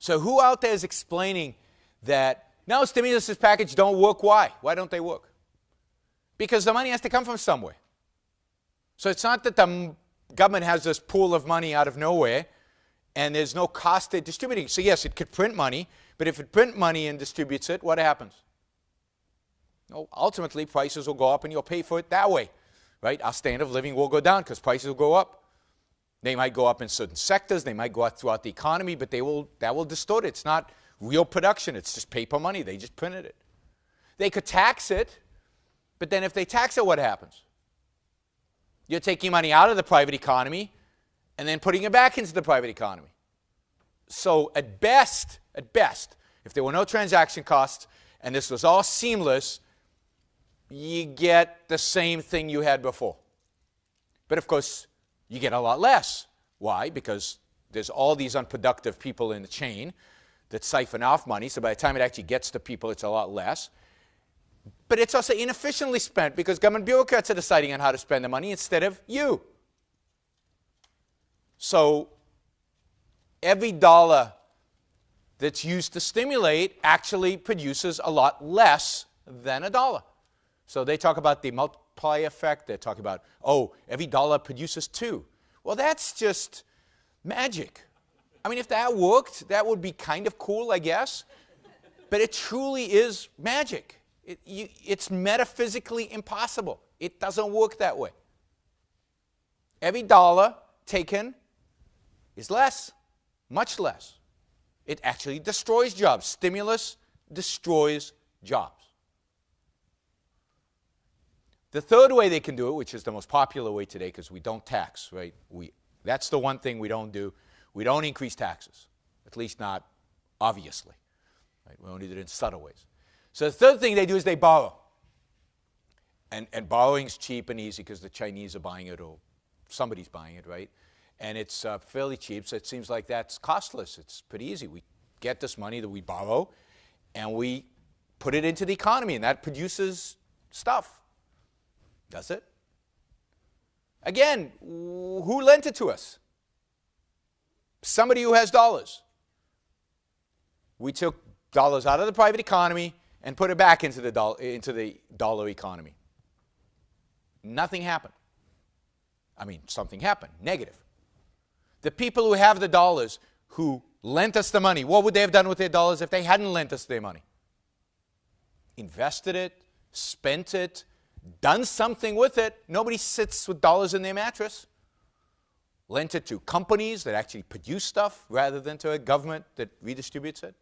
So who out there is explaining that, no, stimulus package don't work? Why? Why don't they work? Because the money has to come from somewhere. So it's not that the government has this pool of money out of nowhere and there's no cost to distributing. So yes, it could print money, but if it print money and distributes it, what happens? Well, ultimately, prices will go up and you'll pay for it that way, right? Our standard of living will go down because prices will go up. They might go up in certain sectors, they might go up throughout the economy, but that will distort it. It's not real production, it's just paper money, they just printed it. They could tax it, but then if they tax it, what happens? You're taking money out of the private economy and then putting it back into the private economy. So at best, if there were no transaction costs and this was all seamless, you get the same thing you had before. But of course, you get a lot less. Why? Because there's all these unproductive people in the chain that siphon off money, so by the time it actually gets to people, it's a lot less. But it's also inefficiently spent because government bureaucrats are deciding on how to spend the money instead of you. So every dollar that's used to stimulate actually produces a lot less than a dollar. So they talk about the multiplier effect. They talk about, oh, every dollar produces 2. Well, that's just magic. I mean, if that worked, that would be kind of cool, I guess. But it truly is magic. It's metaphysically impossible. It doesn't work that way. Every dollar taken is less, much less. It actually destroys jobs. Stimulus destroys jobs. The third way they can do it, which is the most popular way today because we don't tax, right? That's the one thing we don't do. We don't increase taxes, at least not obviously. Right? We only do it in subtle ways. So the third thing they do is they borrow. And borrowing's cheap and easy because the Chinese are buying it or somebody's buying it, right? And it's fairly cheap, so it seems like that's costless. It's pretty easy. We get this money that we borrow and we put it into the economy, and that produces stuff. Does it? Again, who lent it to us? Somebody who has dollars. We took dollars out of the private economy and put it back into the dollar economy. Nothing happened. I mean, something happened, negative. The people who have the dollars, who lent us the money, what would they have done with their dollars if they hadn't lent us their money? Invested it, spent it, done something with it. Nobody sits with dollars in their mattress. Lent it to companies that actually produce stuff rather than to a government that redistributes it.